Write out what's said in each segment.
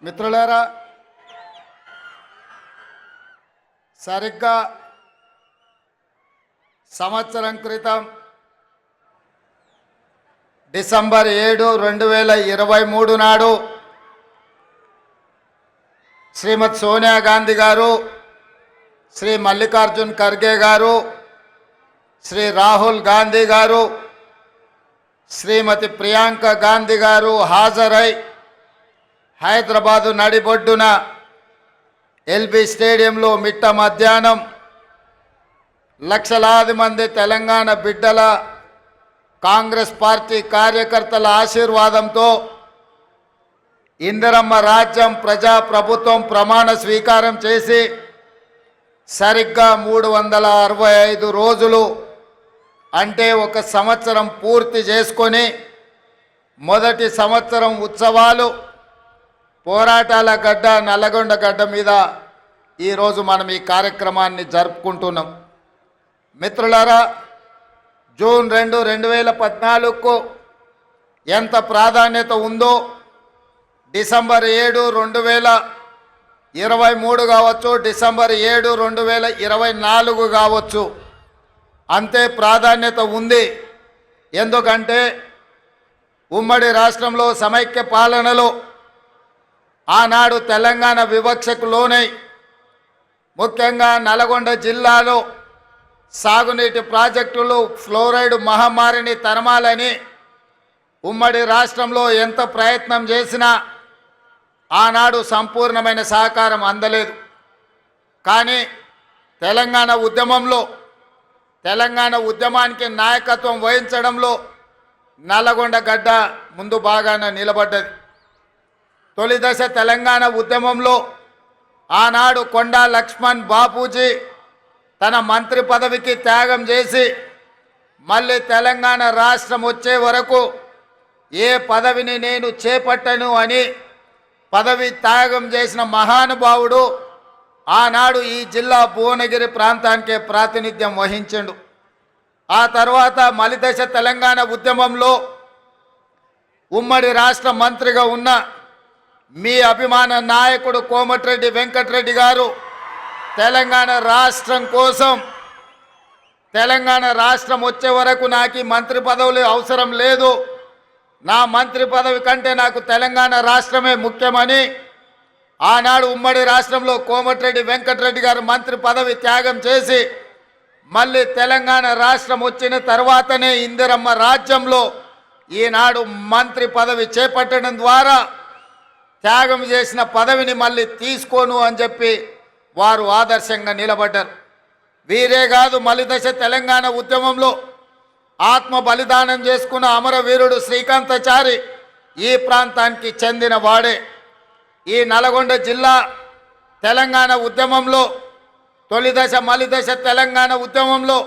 మిత్రులారా, సరిగ్గా సంవత్సరం క్రితం డిసెంబర్ 7, 2023 నాడు శ్రీమతి సోనియా గాంధీ గారు, శ్రీ మల్లికార్జున్ ఖర్గే గారు, శ్రీ రాహుల్ గాంధీ గారు, శ్రీమతి ప్రియాంక గాంధీ గారు హాజరై హైదరాబాదు నడిబొడ్డున ఎల్బీ స్టేడియంలో మిట్ట మధ్యాహ్నం లక్షలాది మంది తెలంగాణ బిడ్డల కాంగ్రెస్ పార్టీ కార్యకర్తల ఆశీర్వాదంతో ఇందిరమ్మ రాజ్యం ప్రజాప్రభుత్వం ప్రమాణ స్వీకారం చేసి సరిగ్గా 365 రోజులు అంటే ఒక సంవత్సరం పూర్తి చేసుకొని మొదటి సంవత్సరం ఉత్సవాలు పోరాటాల గడ్డ నల్లగొండ గడ్డ మీద ఈరోజు మనం ఈ కార్యక్రమాన్ని జరుపుకుంటున్నాం. మిత్రులారా, జూన్ 2, 2014కు ఎంత ప్రాధాన్యత ఉందో డిసెంబర్ 7, 2023 కావచ్చు, డిసెంబర్ 7, 2024 కావచ్చు, అంతే ప్రాధాన్యత ఉంది. ఎందుకంటే ఉమ్మడి రాష్ట్రంలో సమైక్య పాలనలో ఆనాడు తెలంగాణ వివక్షకు లోనై ముఖ్యంగా నల్గొండ జిల్లాలో సాగునీటి ప్రాజెక్టులు ఫ్లోరైడ్ మహమ్మారిని తరమాలని ఉమ్మడి రాష్ట్రంలో ఎంత ప్రయత్నం చేసినా ఆనాడు సంపూర్ణమైన సహకారం అందలేదు. కానీ తెలంగాణ ఉద్యమానికి నాయకత్వం వహించడంలో నల్లగొండ గడ్డ ముందు బాగానే నిలబడ్డది. తొలి దశ తెలంగాణ ఉద్యమంలో ఆనాడు కొండా లక్ష్మణ్ బాపూజీ తన మంత్రి పదవికి త్యాగం చేసి మళ్ళీ తెలంగాణ రాష్ట్రం వచ్చే వరకు ఏ పదవిని నేను చేపట్టను అని పదవి త్యాగం చేసిన మహానుభావుడు ఆనాడు ఈ జిల్లా భువనగిరి ప్రాంతానికే ప్రాతినిధ్యం వహించిండు. ఆ తర్వాత మలిదశ తెలంగాణ ఉద్యమంలో ఉమ్మడి రాష్ట్ర మంత్రిగా ఉన్న మీ అభిమాన నాయకుడు కోమటిరెడ్డి వెంకటరెడ్డి గారు తెలంగాణ రాష్ట్రం కోసం, తెలంగాణ రాష్ట్రం వచ్చే వరకు నాకు మంత్రి పదవులు అవసరం లేదు, నా మంత్రి పదవి కంటే నాకు తెలంగాణ రాష్ట్రమే ముఖ్యమని ఆనాడు ఉమ్మడి రాష్ట్రంలో కోమటిరెడ్డి వెంకటరెడ్డి గారు మంత్రి పదవి త్యాగం చేసి మళ్ళీ తెలంగాణ రాష్ట్రం వచ్చిన తర్వాతనే ఇందిరమ్మ రాజ్యంలో ఈనాడు మంత్రి పదవి చేపట్టడం ద్వారా త్యాగం చేసిన పదవిని మళ్ళీ తీసుకోను అని చెప్పి వారు ఆదర్శంగా నిలబడ్డారు. వీరే కాదు, మలిదశ తెలంగాణ ఉద్యమంలో ఆత్మ బలిదానం చేసుకున్న అమరవీరుడు శ్రీకాంతాచారి ఈ ప్రాంతానికి చెందిన వాడే. ఈ నల్గొండ జిల్లా తెలంగాణ ఉద్యమంలో తొలిదశ మలిదశ తెలంగాణ ఉద్యమంలో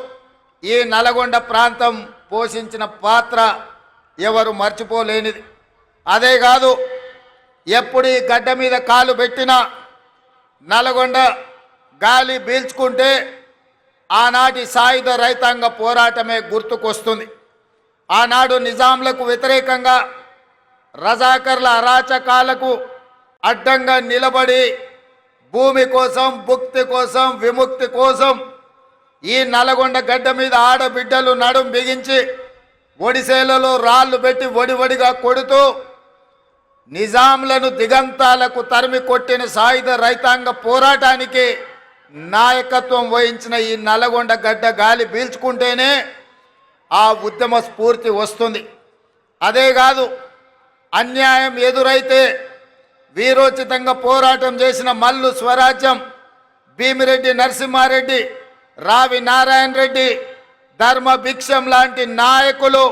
ఈ నల్గొండ ప్రాంతం పోషించిన పాత్ర ఎవరు మర్చిపోలేనిది. అదే కాదు, ఎప్పుడు ఈ గడ్డ మీద కాలు పెట్టినా నల్గొండ గాలి పీల్చుకుంటే ఆనాటి సాయుధ రైతాంగ పోరాటమే గుర్తుకొస్తుంది. ఆనాడు నిజాంలకు వ్యతిరేకంగా రజాకర్ల అరాచకాలకు అడ్డంగా నిలబడి భూమి కోసం, భుక్తి కోసం, విముక్తి కోసం ఈ నల్గొండ గడ్డ మీద ఆడబిడ్డలు నడుం బిగించి ఒడిసేలలో రాళ్ళు పెట్టి ఒడివడిగా కొడుతూ నిజాంలను దిగంతాలకు తరిమి కొట్టిన సాయుధ రైతాంగ పోరాటానికి నాయకత్వం వహించిన ఈ నల్గొండ గడ్డ గాలి పీల్చుకుంటేనే ఆ ఉద్యమ స్ఫూర్తి వస్తుంది. అదే కాదు, అన్యాయం ఎదురైతే వీరోచితంగా పోరాటం చేసిన మల్లు స్వరాజ్యం, భీమిరెడ్డి నరసింహారెడ్డి, రావి నారాయణ రెడ్డి, ధర్మ భిక్షం లాంటి నాయకులు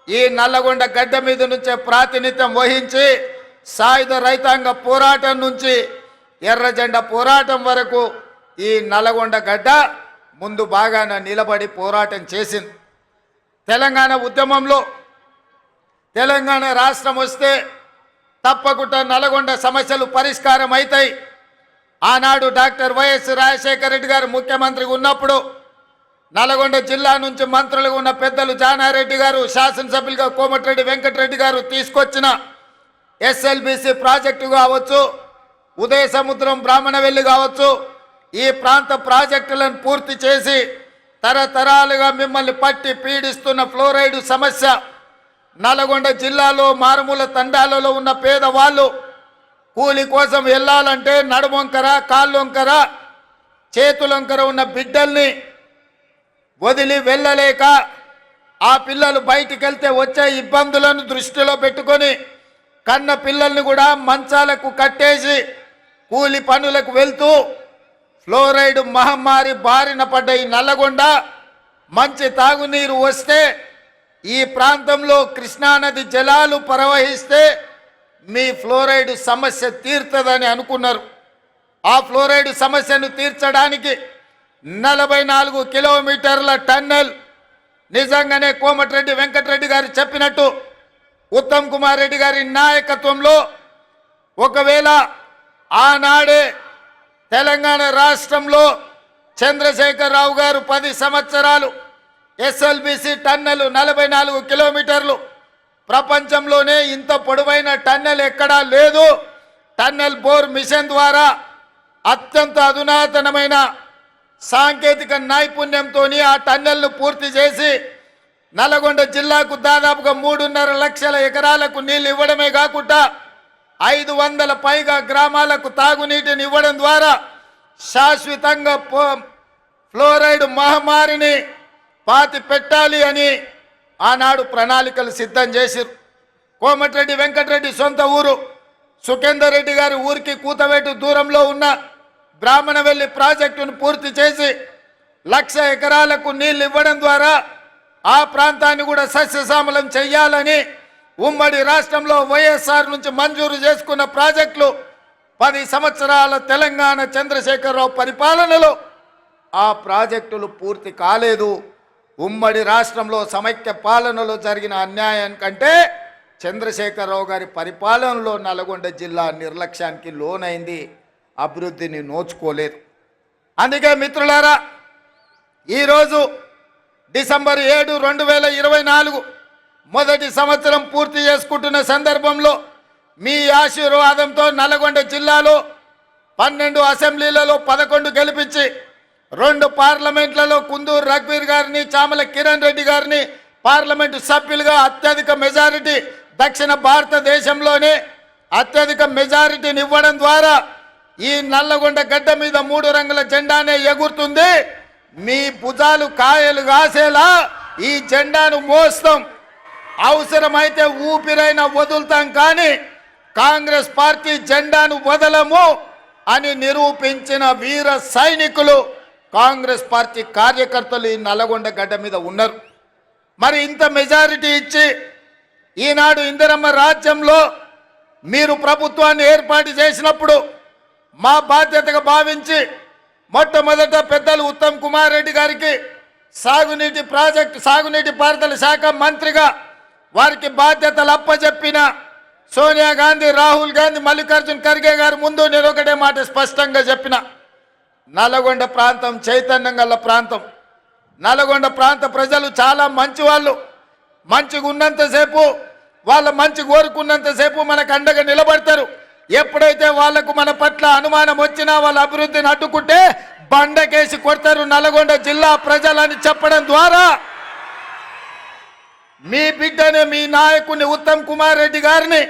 ఈ నల్లగొండ గడ్డ మీద నుంచే ప్రాతినిధ్యం వహించి సాయుధ రైతాంగ పోరాటం నుంచి ఎర్రజెండా పోరాటం వరకు ఈ నల్లగొండ గడ్డ ముందు బాగానే నిలబడి పోరాటం చేసింది. తెలంగాణ ఉద్యమంలో తెలంగాణ రాష్ట్రం వస్తే తప్పకుండా నల్గొండ సమస్యలు పరిష్కారం అవుతాయి. ఆనాడు డాక్టర్ వైఎస్ రాజశేఖర రెడ్డి గారు ముఖ్యమంత్రిగా ఉన్నప్పుడు నల్గొండ జిల్లా నుంచి మంత్రులుగా ఉన్న పెద్దలు జానారెడ్డి గారు, శాసనసభ్యులుగా కోమటిరెడ్డి వెంకటరెడ్డి గారు తీసుకొచ్చిన ఎస్ఎల్బీసీ ప్రాజెక్టు కావచ్చు, ఉదయ సముద్రం బ్రాహ్మణవెల్లి కావచ్చు, ఈ ప్రాంత ప్రాజెక్టులను పూర్తి చేసి తరతరాలుగా మిమ్మల్ని పట్టి పీడిస్తున్న ఫ్లోరైడ్ సమస్య, నల్గొండ జిల్లాలో మారుమూల తండాలలో ఉన్న పేదవాళ్ళు కూలి కోసం వెళ్ళాలంటే నడుమొంకర, కాళ్ళొంకర, చేతులొంకర ఉన్న బిడ్డల్ని వదిలి వెళ్ళలేక ఆ పిల్లలు బయటికి వెళ్తే వచ్చే ఇబ్బందులను దృష్టిలో పెట్టుకొని కన్న పిల్లల్ని కూడా మంచాలకు కట్టేసి కూలి పనులకు వెళ్తూ ఫ్లోరైడ్ మహమ్మారి బారిన పడ్డ ఈ నల్లగొండ మంచి తాగునీరు వస్తే ఈ ప్రాంతంలో కృష్ణానది జలాలు ప్రవహిస్తే మీ ఫ్లోరైడ్ సమస్య తీరుతుందని అనుకున్నారు. ఆ ఫ్లోరైడ్ సమస్యను తీర్చడానికి 44 కిలోమీటర్ల టన్నెల్ నిజంగానే కోమటిరెడ్డి వెంకటరెడ్డి గారు చెప్పినట్టు ఉత్తమ్ కుమార్ రెడ్డి గారి నాయకత్వంలో ఒకవేళ ఆనాడే తెలంగాణ రాష్ట్రంలో చంద్రశేఖరరావు గారు 10 సంవత్సరాలు ఎస్ఎల్బిసి టన్నెల్ 44 కిలోమీటర్లు, ప్రపంచంలోనే ఇంత పొడవైన టన్నెల్ ఎక్కడా లేదు. టన్నెల్ బోర్ మిషన్ ద్వారా అత్యంత అధునాతనమైన సాంకేతిక నైపుణ్యంతో ఆ టన్నెల్ను పూర్తి చేసి నల్గొండ జిల్లాకు దాదాపుగా 3.5 లక్షల ఎకరాలకు నీళ్లు ఇవ్వడమే కాకుండా 500 పైగా గ్రామాలకు తాగునీటిని ఇవ్వడం ద్వారా శాశ్వతంగా ఫ్లోరైడ్ మహమ్మారిని పాతి పెట్టాలి అని ఆనాడు ప్రణాళికలు సిద్ధం చేసిరు. కోమటిరెడ్డి వెంకటరెడ్డి సొంత ఊరు సుఖేందర్ రెడ్డి గారి ఊరికి కూతవేటు దూరంలో ఉన్న బ్రాహ్మణవెల్లి ప్రాజెక్టును పూర్తి చేసి 1,00,000 ఎకరాలకు నీళ్లు ఇవ్వడం ద్వారా ఆ ప్రాంతాన్ని కూడా సస్యశ్యామలం చెయ్యాలని ఉమ్మడి రాష్ట్రంలో వైఎస్ఆర్ నుంచి మంజూరు చేసుకున్న ప్రాజెక్టులు 10 సంవత్సరాల తెలంగాణ చంద్రశేఖరరావు పరిపాలనలో ఆ ప్రాజెక్టులు పూర్తి కాలేదు. ఉమ్మడి రాష్ట్రంలో సమైక్య పాలనలో జరిగిన అన్యాయం కంటే చంద్రశేఖరరావు గారి పరిపాలనలో నల్గొండ జిల్లా నిర్లక్ష్యానికి లోనైంది, అభివృద్ధిని నోచుకోలేదు. అందుకే మిత్రులారా, ఈరోజు డిసెంబర్ 7, 2024 మొదటి సంవత్సరం పూర్తి చేసుకుంటున్న సందర్భంలో మీ ఆశీర్వాదంతో నల్గొండ జిల్లాలో 12 అసెంబ్లీలలో 11 గెలిపించి 2 పార్లమెంట్లలో కుందూరు రఘువీర్ గారిని, చామల కిరణ్ రెడ్డి గారిని పార్లమెంటు సభ్యులుగా అత్యధిక మెజారిటీ, దక్షిణ భారతదేశంలోనే అత్యధిక మెజారిటీని ఇవ్వడం ద్వారా ఈ నల్లగొండ గడ్డ మీద 3 రంగుల జెండానే ఎగురుతుంది. మీ భుజాలు కాయలు కాసేలా ఈ జెండాను మోస్తాం, అవసరమైతే ఊపిరైనా వదులుతాం, కానీ కాంగ్రెస్ పార్టీ జెండాను వదలము అని నిరూపించిన వీర సైనికులు కాంగ్రెస్ పార్టీ కార్యకర్తలు ఈ నల్లగొండ గడ్డ మీద ఉన్నారు. మరి ఇంత మెజారిటీ ఇచ్చి ఈనాడు ఇందిరమ్మ రాజ్యంలో మీరు ప్రభుత్వాన్ని ఏర్పాటు చేసినప్పుడు మా బాధ్యతగా భావించి మొట్టమొదట పెద్దలు ఉత్తమ్ కుమార్ రెడ్డి గారికి సాగునీటి పారుదల శాఖ మంత్రిగా వారికి బాధ్యతలు అప్పచెప్పిన సోనియా గాంధీ, రాహుల్ గాంధీ, మల్లికార్జున్ ఖర్గే గారు ముందు నేను ఒకటే మాట స్పష్టంగా చెప్పిన, నల్గొండ ప్రాంతం చైతన్యం గల ప్రాంతం. నల్గొండ ప్రాంత ప్రజలు చాలా మంచి వాళ్ళు. మంచిగా ఉన్నంతసేపు, వాళ్ళ మంచి కోరుకున్నంతసేపు మనకు అండగా నిలబడతారు. ఎప్పుడైతే వాళ్లకు మన పట్ల అనుమానం వచ్చినా వాళ్ళ అభివృద్ధిని అడ్డుకుంటే బండకేసి కొడతారు నల్గొండ జిల్లా ప్రజలని చెప్పడం ద్వారా మీ బిడ్డని, మీ నాయకుని ఉత్తమ్ కుమార్ రెడ్డి గారిని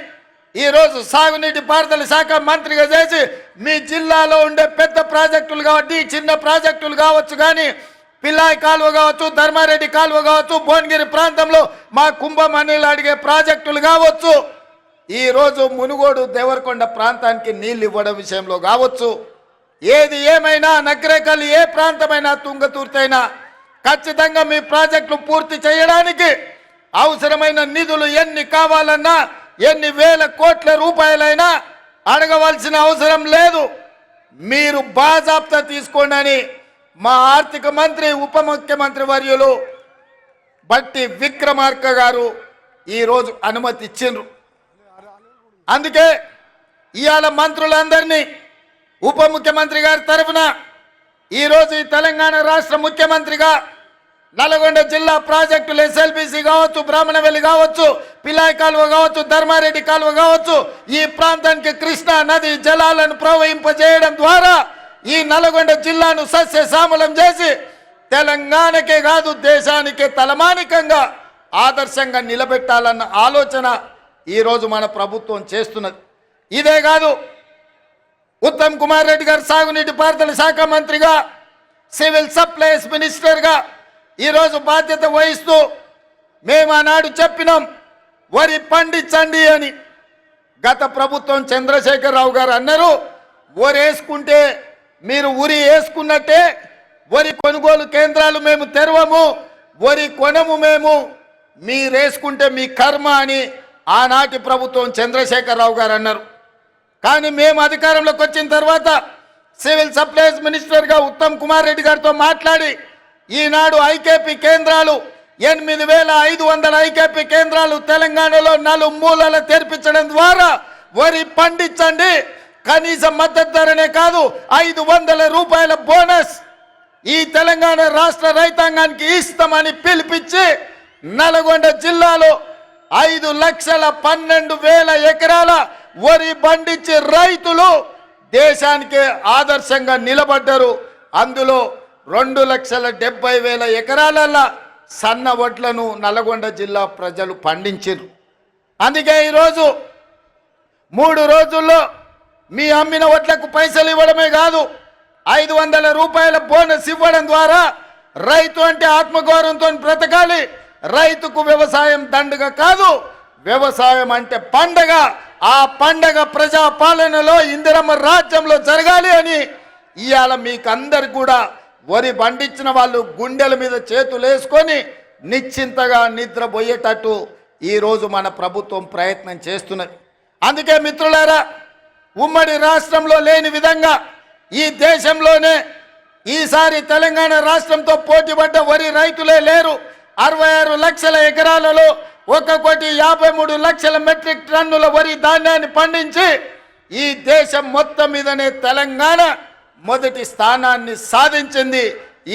ఈరోజు సాగునీటి పారుదల శాఖ మంత్రిగా చేసి మీ జిల్లాలో ఉండే పెద్ద ప్రాజెక్టులు కాబట్టి, చిన్న ప్రాజెక్టులు కావచ్చు, కానీ పిల్లాయి కాలువ కావచ్చు, ధర్మారెడ్డి కాలువ కావచ్చు, భువనగిరి ప్రాంతంలో మా కుంభమణిలు అడిగే ప్రాజెక్టులు కావచ్చు, ఈరోజు మునుగోడు దేవరకొండ ప్రాంతానికి నీళ్ళు ఇవ్వడం విషయంలో కావచ్చు, ఏది ఏమైనా నగరేకల్ ఏ ప్రాంతమైనా తుంగతుర్తైనా ఖచ్చితంగా మీ ప్రాజెక్టులు పూర్తి చేయడానికి అవసరమైన నిధులు ఎన్ని కావాలన్నా, ఎన్ని వేల కోట్ల రూపాయలైనా అడగవలసిన అవసరం లేదు. మీరు బాజాప్తా తీసుకోండి అని మా ఆర్థిక మంత్రి, ఉప ముఖ్యమంత్రి వర్యులు బట్టి విక్రమార్క గారు ఈరోజు అనుమతి ఇచ్చిండ్రు. అందుకే ఇవాళ మంత్రులందరినీ ఉప ముఖ్యమంత్రి గారి తరఫున ఈరోజు ఈ తెలంగాణ రాష్ట్ర ముఖ్యమంత్రిగా నల్గొండ జిల్లా ప్రాజెక్టులు ఎస్ఎల్బిసి కావచ్చు, బ్రాహ్మణవెల్లి కావచ్చు, పిలాయి కాలువ కావచ్చు, ధర్మారెడ్డి కాలువ కావచ్చు, ఈ ప్రాంతానికి కృష్ణా నది జలాలను ప్రవహింపజేయడం ద్వారా ఈ నల్గొండ జిల్లాను సస్యశ్యామలం చేసి తెలంగాణకే కాదు దేశానికే తలమానికంగా ఆదర్శంగా నిలబెట్టాలన్న ఆలోచన ఈరోజు మన ప్రభుత్వం చేస్తున్నది. ఇదే కాదు, ఉత్తమ్ కుమార్ రెడ్డి గారు సాగునీటి పారుదల శాఖ మంత్రిగా, సివిల్ సప్లైస్ మినిస్టర్గా ఈరోజు బాధ్యత వహిస్తూ మేము ఆనాడు చెప్పినాం వరి పండించండి అని. గత ప్రభుత్వం చంద్రశేఖరరావు గారు అన్నారు, వరి వేసుకుంటే మీరు ఉరి వేసుకున్నట్టే వరి కొనుగోలు కేంద్రాలు మేము తెరవము, వరి కొనము మేము, మీరేసుకుంటే మీ కర్మ అని ఆనాటి ప్రభుత్వం చంద్రశేఖరరావు గారు అన్నారు. కానీ మేము అధికారంలోకి వచ్చిన తర్వాత సివిల్ సప్లైస్ మినిస్టర్గా ఉత్తమ్ కుమార్ రెడ్డి గారితో మాట్లాడి ఈనాడు ఐకేపీ కేంద్రాలు 8,500 ఐకేపీ కేంద్రాలు తెలంగాణలో నలుమూలల తెరిపించడం ద్వారా వరి పండించండి, కనీస మద్దతు ధరనే కాదు 500 రూపాయల బోనస్ ఈ తెలంగాణ రాష్ట్ర రైతాంగానికి ఇస్తామని పిలిపించి నల్గొండ జిల్లాలో 5,12,000 ఎకరాల వరి పండించే రైతులు దేశానికి ఆదర్శంగా నిలబడ్డారు. అందులో 2,70,000 ఎకరాల సన్న వడ్లను నల్గొండ జిల్లా ప్రజలు పండించారు. అందుకే ఈరోజు 3 రోజుల్లో మీ అమ్మిన వడ్లకు పైసలు ఇవ్వడమే కాదు 500 రూపాయల బోనస్ ఇవ్వడం ద్వారా రైతు అంటే ఆత్మగౌరవంతో బ్రతకాలి, రైతుకు వ్యవసాయం దండగ కాదు, వ్యవసాయం అంటే పండగ, ఆ పండగ ప్రజా పాలనలో ఇందిరమ్మ రాజ్యంలో జరగాలి అని ఇవాళ మీకు అందరు కూడా వరి పండించిన వాళ్ళు గుండెల మీద చేతులు వేసుకొని నిశ్చింతగా నిద్రపోయేటట్టు ఈరోజు మన ప్రభుత్వం ప్రయత్నం చేస్తున్నది. అందుకే మిత్రులారా, ఉమ్మడి రాష్ట్రంలో లేని విధంగా ఈ దేశంలోనే ఈసారి తెలంగాణ రాష్ట్రంతో పోటీపడ్డ వరి రైతులే లేరు. 66 లక్షల ఎకరాలలో 1,53,00,000 మెట్రిక్ టన్నుల వరి ధాన్యాన్ని పండించి ఈ దేశం మొత్తం మీదనే తెలంగాణ మొదటి స్థానాన్ని సాధించింది.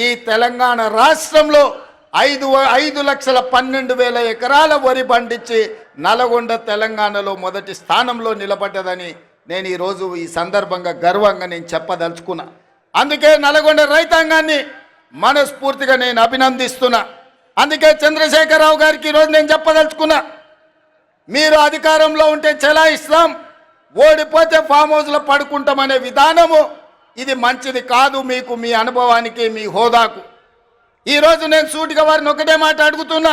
ఈ తెలంగాణ రాష్ట్రంలో 5,12,000 ఎకరాల వరి పండించి నల్గొండ తెలంగాణలో మొదటి స్థానంలో నిలబడ్డదని నేను ఈరోజు ఈ సందర్భంగా గర్వంగా నేను చెప్పదలుచుకున్నా. అందుకే నల్గొండ రైతాంగాన్ని మనస్ఫూర్తిగా నేను అభినందిస్తున్నా. అందుకే చంద్రశేఖరరావు గారికి ఈరోజు నేను చెప్పదలుచుకున్నా, మీరు అధికారంలో ఉంటే చెలాయిస్తాం, ఓడిపోతే ఫామ్ హౌస్లో పడుకుంటామనే విధానము ఇది మంచిది కాదు మీకు, మీ అనుభవానికి, మీ హోదాకు. ఈరోజు నేను సూటిగా వారిని ఒకటే మాట అడుగుతున్నా,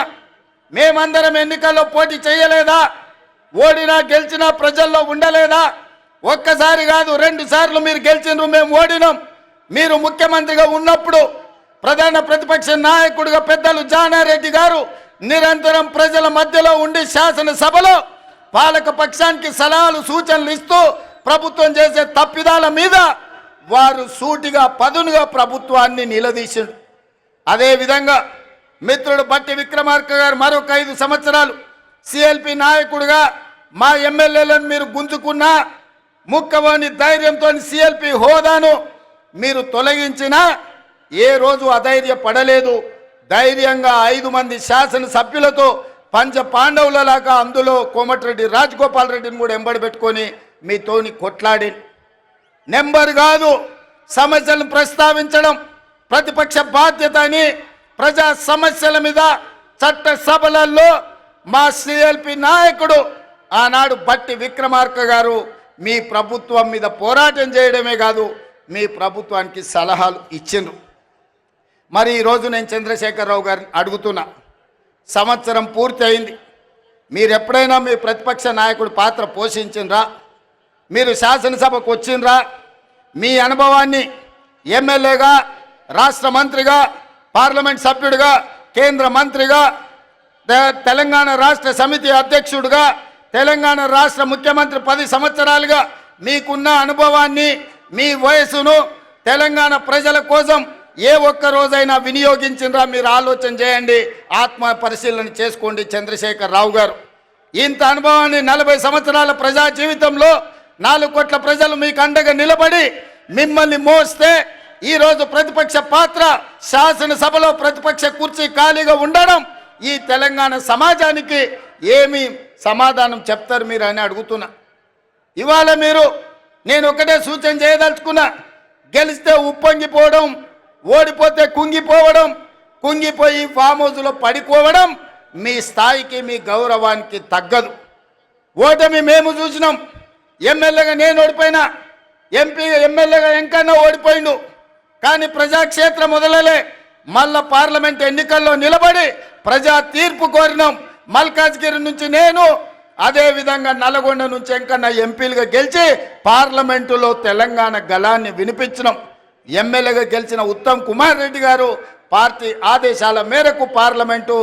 మేమందరం ఎన్నికల్లో పోటీ చేయలేదా? ఓడినా గెలిచినా ప్రజల్లో ఉండలేదా? ఒక్కసారి కాదు 2 సార్లు మీరు గెలిచినారు, మేము ఓడినాం. మీరు ముఖ్యమంత్రిగా ఉన్నప్పుడు ప్రధాన ప్రతిపక్ష నాయకుడిగా పెద్దలు జానారెడ్డి గారు నిరంతరం ప్రజల మధ్యలో ఉండి శాసనసభలో పాలక పక్షానికి సలహాలు సూచనలు ఇస్తూ ప్రభుత్వం చేసే తప్పిదాల మీద వారు సూటిగా పదునుగా ప్రభుత్వాన్ని నిలదీశారు. అదేవిధంగా మిత్రుడు బట్టి విక్రమార్క గారు మరొక 5 సంవత్సరాలు సిఎల్పి నాయకుడిగా మా ఎమ్మెల్యేలను మీరు గుంజుకున్నా, ముక్కవాని ధైర్యంతో సిఎల్పి హోదాను మీరు తొలగించినా ఏ రోజు అధైర్య పడలేదు. ధైర్యంగా 5 మంది శాసనసభ్యులతో పంచ పాండవులలాగా అందులో కోమటిరెడ్డి రాజగోపాల్ రెడ్డిని కూడా ఎంబడి పెట్టుకొని మీతోని కొట్లాడి నెంబర్ కాదు సమస్యలను ప్రస్తావించడం ప్రతిపక్ష బాధ్యత అని ప్రజా సమస్యల మీద చట్టసభలలో మా సిఎల్పి నాయకుడు ఆనాడు బట్టి విక్రమార్క గారు మీ ప్రభుత్వం మీద పోరాటం చేయడమే కాదు మీ ప్రభుత్వానికి సలహాలు ఇచ్చిండ్రు. మరి ఈరోజు నేను చంద్రశేఖరరావు గారిని అడుగుతున్నా, సంవత్సరం పూర్తి అయింది, మీరు ఎప్పుడైనా మీ ప్రతిపక్ష నాయకుడి పాత్ర పోషించిండ్రా? మీరు శాసనసభకు వచ్చిండ్రా? మీ అనుభవాన్ని ఎమ్మెల్యేగా, రాష్ట్ర మంత్రిగా, పార్లమెంట్ సభ్యుడిగా, కేంద్ర మంత్రిగా, తెలంగాణ రాష్ట్ర సమితి అధ్యక్షుడిగా, తెలంగాణ రాష్ట్ర ముఖ్యమంత్రి 10 సంవత్సరాలుగా మీకున్న అనుభవాన్ని, మీ వయసును తెలంగాణ ప్రజల కోసం ఏ ఒక్క రోజైనా వినియోగించిండ్రా? మీరు ఆలోచన చేయండి, ఆత్మ పరిశీలన చేసుకోండి. చంద్రశేఖరరావు గారు ఇంత అనుభవాన్ని 40 సంవత్సరాల ప్రజా జీవితంలో 4 కోట్ల ప్రజలు మీకు అండగా నిలబడి మిమ్మల్ని మోస్తే ఈరోజు ప్రతిపక్ష పాత్ర, శాసనసభలో ప్రతిపక్ష కుర్చీ ఖాళీగా ఉండడం, ఈ తెలంగాణ సమాజానికి ఏమి సమాధానం చెప్తారు మీరు అని అడుగుతున్నా. ఇవాళ మీరు నేను ఒకటే సూచన చేయదలుచుకున్నా, గెలిస్తే ఉప్పొంగిపోవడం, ఓడిపోతే కుంగిపోవడం, కుంగిపోయి ఫామ్ హౌస్లో పడిపోవడం మీ స్థాయికి మీ గౌరవానికి తగ్గదు. ఓటమి మేము చూసినాం. ఎమ్మెల్యేగా నేను ఓడిపోయినా, ఎమ్మెల్యేగా ఎంకన్నా ఓడిపోయిండు. కానీ ప్రజాక్షేత్రం మొదలలే మళ్ళా పార్లమెంట్ ఎన్నికల్లో నిలబడి ప్రజా తీర్పు కోరినాం. మల్కాజ్గిరి నుంచి నేను, అదేవిధంగా నల్గొండ నుంచి ఎంకన్నా ఎంపీలుగా గెలిచి పార్లమెంటులో తెలంగాణ గళాన్ని వినిపించినాం. ఎమ్మెల్యేగా గెలిచిన ఉత్తమ్ కుమార్ రెడ్డి గారు పార్టీ ఆదేశాల మేరకు పార్లమెంటు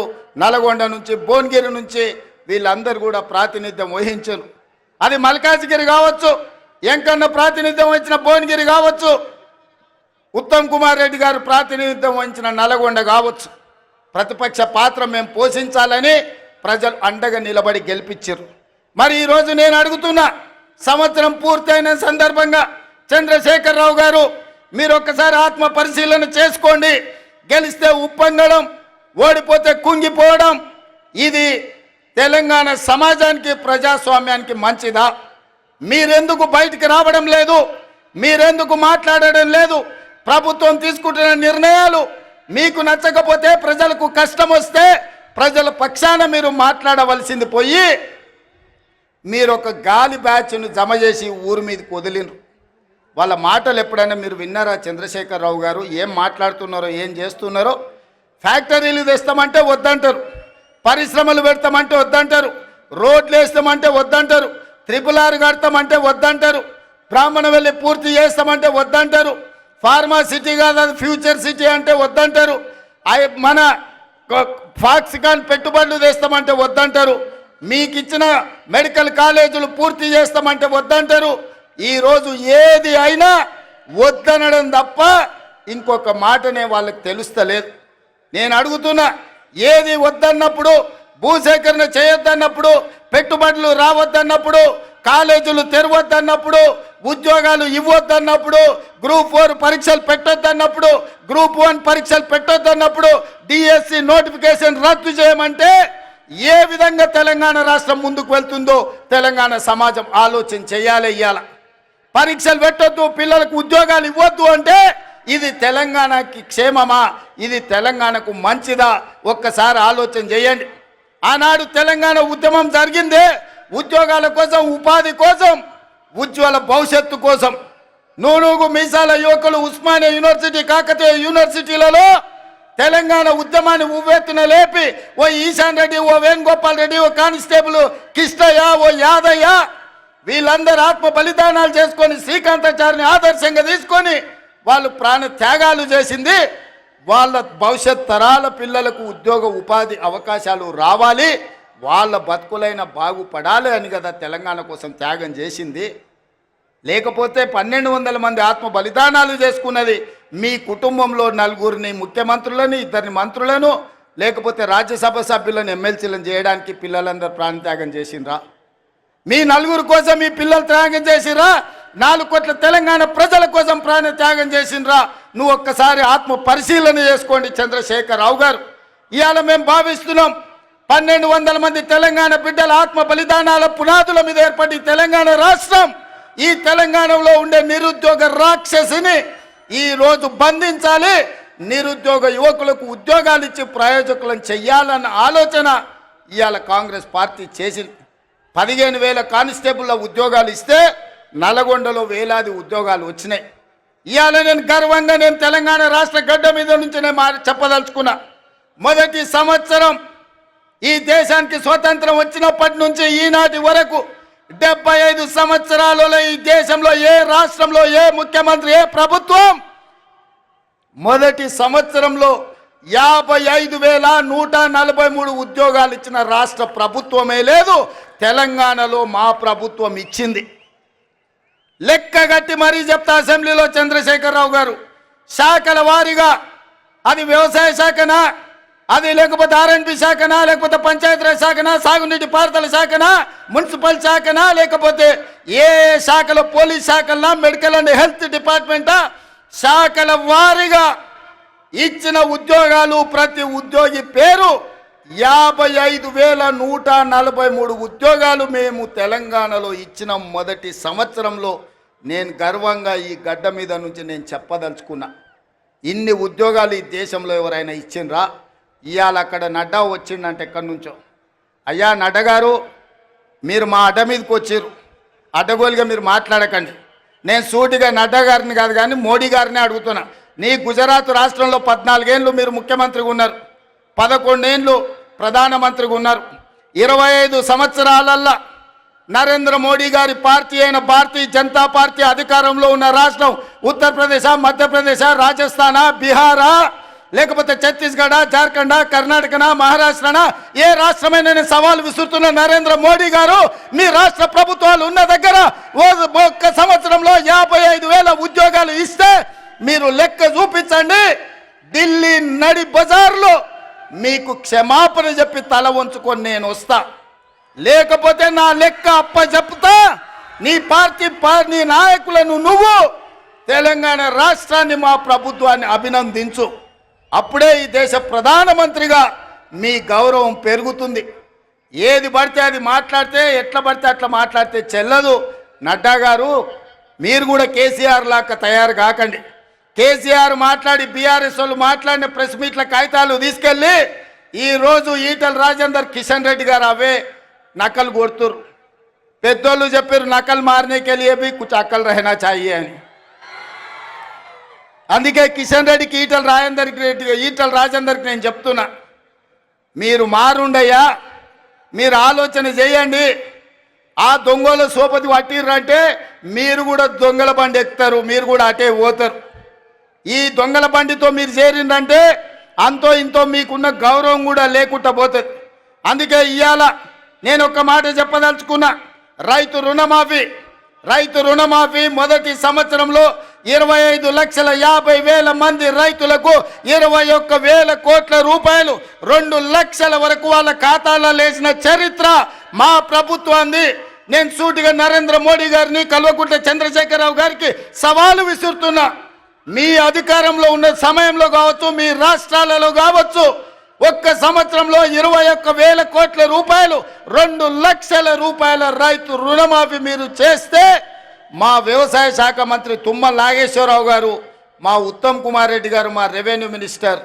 నల్గొండ నుంచి, భువనగిరి నుంచి వీళ్ళందరూ కూడా ప్రాతినిధ్యం వహించారు. అది మల్కాజ్గిరి కావచ్చు, ఎంకన్నా ప్రాతినిధ్యం వహించిన భువనగిరి కావచ్చు, ఉత్తమ్ కుమార్ రెడ్డి గారు ప్రాతినిధ్యం వహించిన నల్గొండ కావచ్చు. ప్రతిపక్ష పాత్ర మేము పోషించాలని ప్రజలు అండగా నిలబడి గెలిపించారు. మరి ఈరోజు నేను అడుగుతున్నా, సంవత్సరం పూర్తయిన సందర్భంగా చంద్రశేఖరరావు గారు మీరు ఒక్కసారి ఆత్మ పరిశీలన చేసుకోండి. గెలిస్తే ఉప్పొంగడం, ఓడిపోతే కుంగిపోవడం, ఇది తెలంగాణ సమాజానికి, ప్రజాస్వామ్యానికి మంచిదా? మీరెందుకు బయటికి రావడం లేదు? మీరెందుకు మాట్లాడడం లేదు? ప్రభుత్వం తీసుకుంటున్న నిర్ణయాలు మీకు నచ్చకపోతే, ప్రజలకు కష్టం వస్తే ప్రజల పక్షాన మీరు మాట్లాడవలసింది పోయి మీరు ఒక గాలి బ్యాచ్ను జమ చేసి ఊరి మీదకి వదిలినరు. వాళ్ళ మాటలు ఎప్పుడైనా మీరు విన్నారా? చంద్రశేఖరరావు గారు ఏం మాట్లాడుతున్నారో, ఏం చేస్తున్నారో? ఫ్యాక్టరీలు తెస్తామంటే వద్దంటారు, పరిశ్రమలు పెడతామంటే వద్దంటారు, రోడ్లు వేస్తామంటే వద్దంటారు, RRR కడతామంటే వద్దంటారు, బ్రాహ్మణ వెళ్ళి పూర్తి చేస్తామంటే వద్దంటారు, ఫార్మా సిటీ కాదు అది ఫ్యూచర్ సిటీ అంటే వద్దంటారు, మన ఫాక్సికాన్ పెట్టుబడులు తెస్తామంటే వద్దంటారు, మీకు ఇచ్చిన మెడికల్ కాలేజీలు పూర్తి చేస్తామంటే వద్దంటారు. ఈరోజు ఏది అయినా వద్దనడం తప్ప ఇంకొక మాటనే వాళ్ళకి తెలుస్తలేదు. నేను అడుగుతున్నా, ఏది వద్దన్నప్పుడు, భూసేకరణ చేయొద్దన్నప్పుడు, పెట్టుబడులు రావద్దన్నప్పుడు, కాలేజీలు తెరవద్దన్నప్పుడు, ఉద్యోగాలు ఇవ్వద్దన్నప్పుడు, గ్రూప్ 4 పరీక్షలు పెట్టొద్దన్నప్పుడు, గ్రూప్ 1 పరీక్షలు పెట్టొద్దన్నప్పుడు, DSC నోటిఫికేషన్ రద్దు చేయమంటే ఏ విధంగా తెలంగాణ రాష్ట్రం ముందుకు వెళ్తుందో తెలంగాణ సమాజం ఆలోచన చేయాలి. ఇయ్యాల పరీక్షలు పెట్టొద్దు, పిల్లలకు ఉద్యోగాలు ఇవ్వద్దు అంటే ఇది తెలంగాణకి క్షేమమా? ఇది తెలంగాణకు మంచిదా? ఒక్కసారి ఆలోచన చేయండి. ఆనాడు తెలంగాణ ఉద్యమం జరిగిందే ఉద్యోగాల కోసం, ఉపాధి కోసం, ఉజ్వల భవిష్యత్తు కోసం. నూనూగు మీసాల యువకులు ఉస్మానియా యూనివర్సిటీ, కాకతీయ యూనివర్సిటీలలో తెలంగాణ ఉద్యమాన్ని ఉవ్వెత్తున లేపి ఓ ఈశాన్ రెడ్డి, ఓ వేణుగోపాల్ రెడ్డి, ఓ కానిస్టేబుల్ కిష్టయ్య, ఓ యాదయ్య వీళ్ళందరూ ఆత్మ బలిదానాలు చేసుకొని శ్రీకాంతాచారిని ఆదర్శంగా తీసుకొని వాళ్ళు ప్రాణ త్యాగాలు చేసింది వాళ్ళ భవిష్యత్ తరాల పిల్లలకు ఉద్యోగ ఉపాధి అవకాశాలు రావాలి, వాళ్ళ బతుకులైన బాగుపడాలి అని కదా తెలంగాణ కోసం త్యాగం చేసింది. లేకపోతే 1200 మంది ఆత్మ బలిదానాలు చేసుకున్నది మీ కుటుంబంలో 4 ముఖ్యమంత్రులని, 2 మంత్రులను, లేకపోతే రాజ్యసభ సభ్యులను, ఎమ్మెల్సీలను చేయడానికి పిల్లలందరూ ప్రాణత్యాగం చేసిండ్రా? మీ 4 కోసం మీ పిల్లలు త్యాగం చేసిరా? 4 కోట్ల తెలంగాణ ప్రజల కోసం ప్రాణ త్యాగం చేసిండ్రా? నువ్వు ఒక్కసారి ఆత్మ పరిశీలన చేసుకోండి చంద్రశేఖరరావు గారు. ఇవాళ మేము భావిస్తున్నాం 1200 మంది తెలంగాణ బిడ్డల ఆత్మ బలిదానాల పునాదుల మీద ఏర్పడి తెలంగాణ రాష్ట్రం, ఈ తెలంగాణలో ఉండే నిరుద్యోగ రాక్షసిని ఈ రోజు బంధించాలి, నిరుద్యోగ యువకులకు ఉద్యోగాలు ఇచ్చి ప్రయోజకులను చెయ్యాలన్న ఆలోచన ఇవాళ కాంగ్రెస్ పార్టీ చేసింది. 15,000 కానిస్టేబుల్ల ఉద్యోగాలు ఇస్తే నల్గొండలో వేలాది ఉద్యోగాలు వచ్చినాయి. ఇవాళ నేను గర్వంగా నేను తెలంగాణ రాష్ట్ర గడ్డ మీద నుంచి నేను చెప్పదలుచుకున్నా, మొదటి సంవత్సరం ఈ దేశానికి స్వతంత్రం వచ్చినప్పటి నుంచి ఈనాటి వరకు 75 సంవత్సరాలలో ఈ దేశంలో ఏ రాష్ట్రంలో ఏ ముఖ్యమంత్రి, ఏ ప్రభుత్వం మొదటి సంవత్సరంలో 55,143 ఉద్యోగాలు ఇచ్చిన రాష్ట్ర ప్రభుత్వమే లేదు. తెలంగాణలో మా ప్రభుత్వం ఇచ్చింది. లెక్క గట్టి మరీ చెప్తా అసెంబ్లీలో చంద్రశేఖరరావు గారు, శాఖల వారీగా అది వ్యవసాయ శాఖనా, అది లేకపోతే R&B శాఖనా, లేకపోతే పంచాయతీరాజ్ శాఖనా, సాగునీటి పారుదల శాఖనా, మున్సిపల్ శాఖనా, లేకపోతే ఏ శాఖలో పోలీస్ శాఖలనా, మెడికల్ అండ్ హెల్త్ డిపార్ట్మెంటా, శాఖల వారీగా ఇచ్చిన ఉద్యోగాలు ప్రతి ఉద్యోగి పేరు 55,143 ఉద్యోగాలు మేము తెలంగాణలో ఇచ్చిన మొదటి సంవత్సరంలో నేను గర్వంగా ఈ గడ్డ మీద నుంచి నేను చెప్పదలుచుకున్నా. ఇన్ని ఉద్యోగాలు ఈ దేశంలో ఎవరైనా ఇచ్చిండ్రా? ఇవాళ అక్కడ నడ్డా వచ్చిండంటే ఎక్కడి నుంచో, అయ్యా నడ్డా గారు మీరు మా అడ్డ మీదకి వచ్చారు, అడ్డగోలుగా మీరు మాట్లాడకండి. నేను సూటిగా నడ్డా గారిని కాదు కానీ మోడీ గారిని అడుగుతున్నా. నీ గుజరాత్ రాష్ట్రంలో 14 ఏళ్ళు మీరు ముఖ్యమంత్రిగా ఉన్నారు, 11 ఏళ్ళు ప్రధానమంత్రిగా ఉన్నారు. 25 సంవత్సరాలల్లా నరేంద్ర మోడీ గారి పార్టీ అయిన భారతీయ జనతా పార్టీ అధికారంలో ఉన్న రాష్ట్రం ఉత్తరప్రదేశ్, మధ్యప్రదేశ్, రాజస్థాన్, బీహారా, లేకపోతే ఛత్తీస్గఢ, జార్ఖండ్, కర్ణాటకనా, మహారాష్ట్రనా, ఏ రాష్ట్రమైన సవాల్ విసురుతున్న నరేంద్ర మోడీ గారు మీ రాష్ట్ర ప్రభుత్వాలు ఉన్న దగ్గర ఒక్క సంవత్సరంలో 55,000 ఉద్యోగాలు ఇస్తే మీరు లెక్క చూపించండి. ఢిల్లీ నడి బజార్లో మీకు క్షమాపణ చెప్పి తల వంచుకొని నేను వస్తా, లేకపోతే నా లెక్క అప్ప చెప్తా. నీ పార్టీ నీ నాయకులను నువ్వు తెలంగాణ రాష్ట్రాన్ని మా ప్రభుత్వాన్ని అభినందించు. అప్పుడే ఈ దేశ ప్రధానమంత్రిగా మీ గౌరవం పెరుగుతుంది. ఏది పడితే అది మాట్లాడితే, ఎట్లా పడితే అట్లా మాట్లాడితే చెల్లదు. నడ్డా గారు మీరు కూడా కేసీఆర్ లాగా తయారు కాకండి. కేసీఆర్ మాట్లాడి బీఆర్ఎస్ వాళ్ళు మాట్లాడిన ప్రెస్ మీట్ల కాగితాలు తీసుకెళ్ళి ఈరోజు ఈటల రాజేందర్, కిషన్ రెడ్డి గారు అవే నకలు కొడుతురు. పెద్దోళ్ళు చెప్పారు నకలు మారనేకే లియే భీ కుచ్ అక్కలు రహనా చాహియే అని. అందుకే కిషన్ రెడ్డికి ఈటల రాజేందర్కి నేను చెప్తున్నా, మీరు మారుండయ్యా, మీరు ఆలోచన చేయండి. ఆ దొంగల సోపతి పట్టిర్రంటే మీరు కూడా దొంగల బండి ఎక్కుతారు, మీరు కూడా అటే పోతారు. ఈ దొంగల బండితో మీరు చేరిందంటే అంతో ఇంతో మీకున్న గౌరవం కూడా లేకుండా పోతుంది. అందుకే ఇవాళ నేను ఒక మాట చెప్పదలుచుకున్నా. రైతు రుణమాఫీ మొదటి సంవత్సరంలో 25,50,000 మంది రైతులకు 21,000 కోట్ల రూపాయలు 2 లక్షల వరకు వాళ్ళ ఖాతాలో లేచిన చరిత్ర మా ప్రభుత్వాన్ని. నేను సూటిగా నరేంద్ర మోడీ గారిని, కల్వకుంట్ల చంద్రశేఖరరావు గారికి సవాలు విసురుతున్నా. మీ అధికారంలో ఉన్న సమయంలో కావచ్చు, మీ రాష్ట్రాలలో కావచ్చు, ఒక్క సంవత్సరంలో 21,000 కోట్ల రూపాయలు 2 లక్షల రూపాయల రైతు రుణమాఫీ మీరు చేస్తే మా వ్యవసాయ శాఖ మంత్రి తుమ్మల నాగేశ్వరరావు గారు, మా ఉత్తమ్ కుమార్ రెడ్డి గారు, మా రెవెన్యూ మినిస్టర్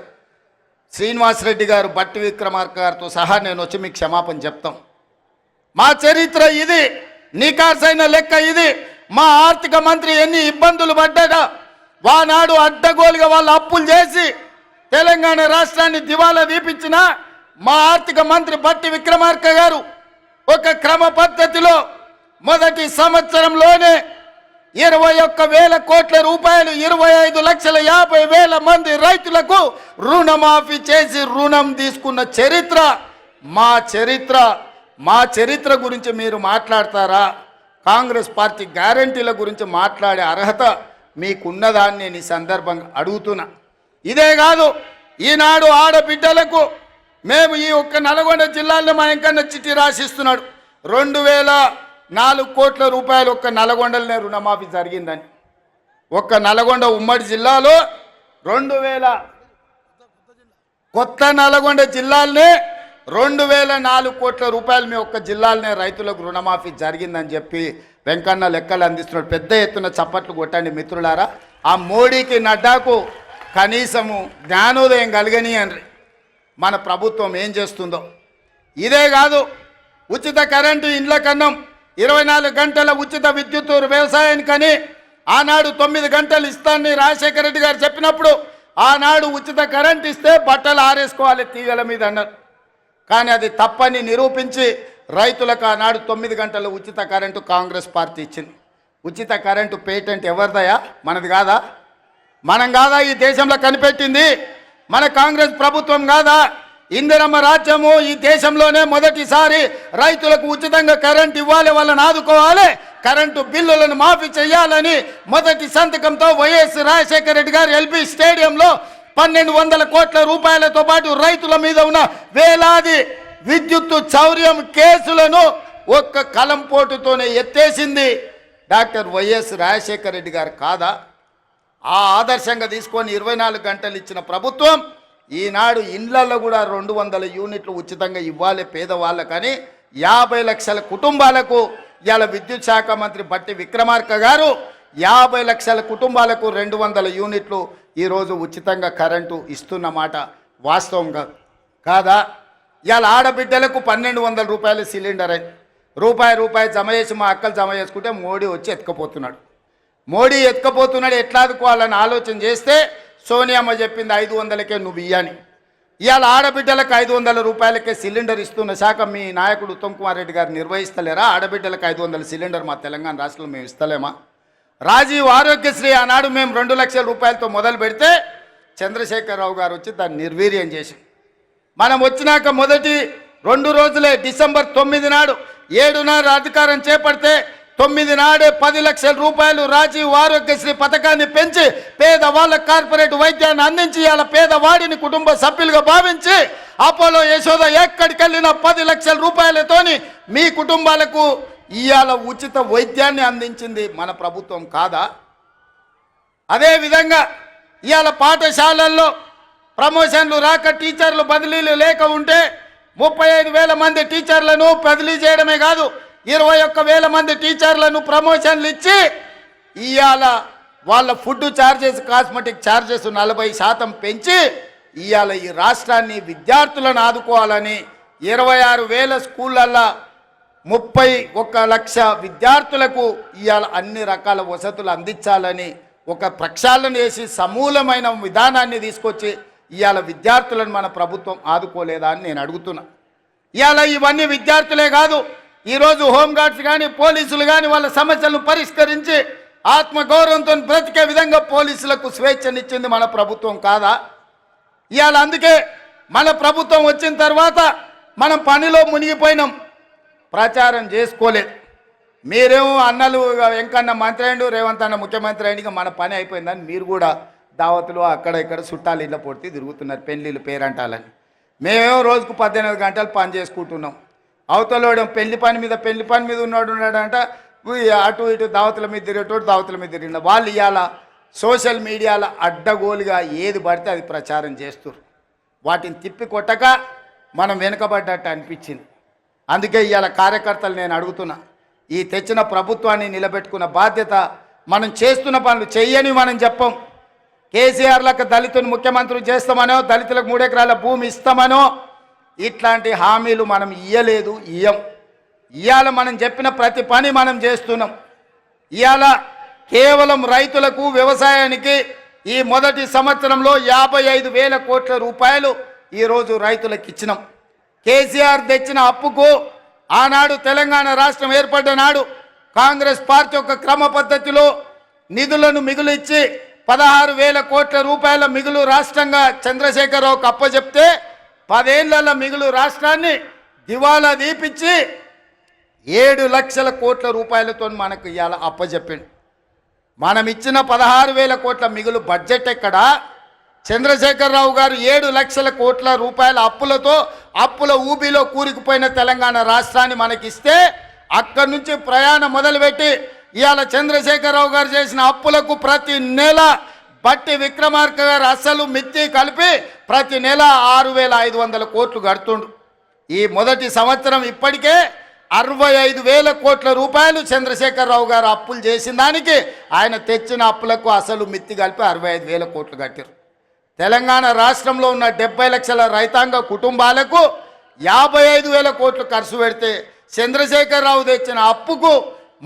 శ్రీనివాస్ రెడ్డి గారు, బట్టి విక్రమార్క గారితో సహా నేను వచ్చి మీకు క్షమాపణ చెప్తాం. మా చరిత్ర ఇది, నికార్సైన లెక్క ఇది. మా ఆర్థిక మంత్రి ఎన్ని ఇబ్బందులు పడ్డా వానాడు అడ్డగోలుగా వాళ్ళు అప్పులు చేసి తెలంగాణ రాష్ట్రాన్ని దివాలా తీపించిన మా ఆర్థిక మంత్రి బట్టి విక్రమార్క గారు ఒక క్రమ పద్ధతిలో మొదటి సంవత్సరంలోనే 21,000 కోట్ల రూపాయలు 25,50,000 మంది రైతులకు రుణమాఫీ చేసి రుణం తీసుకున్న చరిత్ర మా చరిత్ర. మా చరిత్ర గురించి మీరు మాట్లాడతారా? కాంగ్రెస్ పార్టీ గ్యారంటీల గురించి మాట్లాడే అర్హత మీకున్నదాన్ని నేను ఈ సందర్భంగా అడుగుతున్నా. ఇదే కాదు, ఈనాడు ఆడబిడ్డలకు మేము ఈ ఒక్క నల్గొండ జిల్లాలో మా ఎంకన్న చిట్టి రాసిస్తున్నాడు. 2,004 కోట్ల రూపాయలు ఒక్క నల్గొండలనే రుణమాఫీ జరిగిందని. ఒక్క నల్గొండ ఉమ్మడి జిల్లాలో 2,000, కొత్త నల్గొండ జిల్లాలనే 2,004 కోట్ల రూపాయలు మీ ఒక్క జిల్లాలనే రైతులకు రుణమాఫీ జరిగిందని చెప్పి వెంకన్న లెక్కలు అందిస్తున్నాడు. పెద్ద ఎత్తున చప్పట్లు కొట్టండి మిత్రులారా. ఆ మోడీకి, నడ్డాకు కనీసము జ్ఞానోదయం కలగని అని మన ప్రభుత్వం ఏం చేస్తుందో. ఇదే కాదు, ఉచిత కరెంటు ఇండ్ల కన్నం, 24 గంటల ఉచిత విద్యుత్ వ్యవసాయానికని ఆనాడు 9 గంటలు ఇస్తానని రాజశేఖర రెడ్డి గారు చెప్పినప్పుడు ఆనాడు ఉచిత కరెంట్ ఇస్తే బట్టలు ఆరేసుకోవాలి తీగల మీద అన్నారు. కానీ అది తప్పని నిరూపించి రైతులకు ఆనాడు 9 గంటల ఉచిత కరెంటు కాంగ్రెస్ పార్టీ ఇచ్చింది. ఉచిత కరెంటు పేటెంట్ ఎవరిదయా? మనది కాదా? మనం కాదా ఈ దేశంలో కనిపెట్టింది? మన కాంగ్రెస్ ప్రభుత్వం కాదా? ఇందిరమ్మ రాజ్యము ఈ దేశంలోనే మొదటిసారి రైతులకు ఉచితంగా కరెంట్ ఇవ్వాలి, వాళ్ళని ఆదుకోవాలి, కరెంటు బిల్లులను మాఫీ చేయాలని మొదటి సంతకంతో వైఎస్ రాజశేఖర రెడ్డి గారు ఎల్బీ స్టేడియంలో 1,200 కోట్ల రూపాయలతో పాటు రైతుల మీద ఉన్న వేలాది విద్యుత్తు చౌర్యం కేసులను ఒక్క కలంపోటుతోనే ఎత్తేసింది డాక్టర్ వైఎస్ రాజశేఖర రెడ్డి గారు కాదా? ఆ ఆదర్శంగా తీసుకొని 24 గంటలు ఇచ్చిన ప్రభుత్వం ఈనాడు ఇండ్లలో కూడా 200 యూనిట్లు ఉచితంగా ఇవ్వాలి పేదవాళ్ళకని 50 లక్షల కుటుంబాలకు ఇవాళ విద్యుత్ శాఖ మంత్రి బట్టి విక్రమార్క గారు 50 లక్షల కుటుంబాలకు 200 యూనిట్లు ఈరోజు ఉచితంగా కరెంటు ఇస్తున్నమాట వాస్తవంగా కాదా? ఇవాళ ఆడబిడ్డలకు 1200 రూపాయల సిలిండర్ అయింది. రూపాయి జమ చేసి మా అక్కలు జమ చేసుకుంటే మోడీ వచ్చి ఎత్తుకపోతున్నాడు. ఎట్లా ఆదుకోవాలని ఆలోచన చేస్తే సోనియమ్మ చెప్పింది 500కే నువ్వు ఇయ్యని. ఇవాళ ఆడబిడ్డలకు 500 రూపాయలకే సిలిండర్ ఇస్తున్న శాఖ మీ నాయకుడు ఉత్తమ్ కుమార్ రెడ్డి గారు నిర్వహిస్తలేరా? ఆడబిడ్డలకు 500 సిలిండర్ మా తెలంగాణ రాష్ట్రంలో మేము ఇస్తలేమా? రాజీవ్ ఆరోగ్యశ్రీ ఆనాడు మేము 2 లక్షల రూపాయలతో మొదలు పెడితే చంద్రశేఖరరావు గారు వచ్చి దాన్ని నిర్వీర్యం చేసి మనం వచ్చినాక మొదటి 2 రోజులే డిసెంబర్ 9 నాడు 7 నాడు అధికారం చేపడితే 9 నాడే 10 లక్షల రూపాయలు రాజీవ్ ఆరోగ్యశ్రీ పథకాన్ని పెంచి పేదవాళ్ళ కార్పొరేట్ వైద్యాన్ని అందించి ఇవాళ పేదవాడిని కుటుంబ సభ్యులుగా భావించి అపోలో యశోద ఎక్కడికి వెళ్ళిన 10 లక్షల రూపాయలతోని మీ కుటుంబాలకు ఇవాళ ఉచిత వైద్యాన్ని అందించింది మన ప్రభుత్వం కాదా? అదేవిధంగా ఇవాళ పాఠశాలల్లో ప్రమోషన్లు రాక టీచర్లు బదిలీలు లేక ఉంటే 35,000 మంది టీచర్లను బదిలీ చేయడమే కాదు 21,000 మంది టీచర్లను ప్రమోషన్లు ఇచ్చి ఇవాళ వాళ్ళ ఫుడ్ ఛార్జెస్ కాస్మెటిక్ ఛార్జెస్ 40% పెంచి ఇవాళ ఈ రాష్ట్రాన్ని విద్యార్థులను ఆదుకోవాలని 26,000 స్కూళ్ళల్లో 31 లక్ష విద్యార్థులకు ఇవాళ అన్ని రకాల వసతులు అందించాలని ఒక ప్రక్షాళన చేసి సమూలమైన విధానాన్ని తీసుకొచ్చి ఇవాళ విద్యార్థులను మన ప్రభుత్వం ఆదుకోలేదా అని నేను అడుగుతున్నా. ఇవాళ ఇవన్నీ విద్యార్థులే కాదు, ఈరోజు హోంగార్డ్స్ కానీ పోలీసులు కానీ వాళ్ళ సమస్యలను పరిష్కరించి ఆత్మగౌరవంతో బ్రతికే విధంగా పోలీసులకు స్వేచ్ఛనిచ్చింది మన ప్రభుత్వం కాదా? ఇవాళ అందుకే మన ప్రభుత్వం వచ్చిన తర్వాత మనం పనిలో మునిగిపోయినాం, ప్రచారం చేసుకోలేదు. మీరేమో అన్నలు వెంకన్న మంత్రి అయ్యిండు, రేవంత్ అన్న ముఖ్యమంత్రి అయ్యిండు, మన పని అయిపోయిందని మీరు కూడా దావతులు అక్కడ ఇక్కడ చుట్టాలు ఇళ్ళ పొడితే తిరుగుతున్నారు పెళ్ళిళ్ళు పేరంటాలని. మేమేమో రోజుకు 18 గంటలు పని చేసుకుంటున్నాం. అవతలోడు పెళ్లి పని మీద ఉన్నాడంట, అటు ఇటు దావతుల మీద తిరిగేటోడు దావతుల మీద తిరిగిన వాళ్ళు ఇవాళ సోషల్ మీడియాలో అడ్డగోలుగా ఏది పడితే అది ప్రచారం చేస్తున్నారు. వాటిని తిప్పి కొట్టక మనం వెనుకబడ్డట్టు అనిపించింది. అందుకే ఇవాళ కార్యకర్తలు నేను అడుగుతున్నా, ఈ తెచ్చిన ప్రభుత్వాన్ని నిలబెట్టుకున్న బాధ్యత మనం చేస్తున్న పనులు చెయ్యని మనం చెప్పం. కేసీఆర్లకు దళితుని ముఖ్యమంత్రి చేస్తామనో దళితులకు 3 ఎకరాల భూమి ఇస్తామనో ఇట్లాంటి హామీలు మనం ఇయ్యం. ఇవాళ మనం చెప్పిన ప్రతి పని మనం చేస్తున్నాం. ఇవాళ కేవలం రైతులకు వ్యవసాయానికి ఈ మొదటి సంవత్సరంలో 55,000 కోట్ల రూపాయలు ఈరోజు రైతులకు ఇచ్చినాం. కేసీఆర్ తెచ్చిన అప్పుకు ఆనాడు తెలంగాణ రాష్ట్రం ఏర్పడ్డ నాడు కాంగ్రెస్ పార్టీ ఒక క్రమ పద్ధతిలో నిధులను మిగులు ఇచ్చి 16,000 కోట్ల రూపాయల మిగులు రాష్ట్రంగా చంద్రశేఖరరావుకు అప్పచెప్తే 10 ఏళ్ల మిగులు రాష్ట్రాన్ని దివాలా దీపించి 7 లక్షల కోట్ల రూపాయలతో మనకు ఇవాళ అప్పచెప్పిండు. మనం ఇచ్చిన 16,000 కోట్ల మిగులు బడ్జెట్ ఎక్కడా? చంద్రశేఖరరావు గారు 7 లక్షల కోట్ల రూపాయల అప్పుల ఊబిలో కూరుకుపోయిన తెలంగాణ రాష్ట్రాన్ని మనకిస్తే అక్కడి నుంచి ప్రయాణం మొదలుపెట్టి ఇవాళ చంద్రశేఖరరావు గారు చేసిన అప్పులకు ప్రతి నెల బట్టి విక్రమార్క గారు అసలు మిత్తి కలిపి ప్రతి నెల 6,500 కోట్లు కడుతుండు. ఈ మొదటి సంవత్సరం ఇప్పటికే 65,000 కోట్ల రూపాయలు చంద్రశేఖరరావు గారు అప్పులు చేసిన దానికి ఆయన తెచ్చిన అప్పులకు అసలు మిత్తి కలిపి 65,000 కోట్లు కట్టారు. తెలంగాణ రాష్ట్రంలో ఉన్న 70 లక్షల రైతాంగ కుటుంబాలకు 55,000 కోట్లు ఖర్చు పెడితే చంద్రశేఖరరావు తెచ్చిన అప్పుకు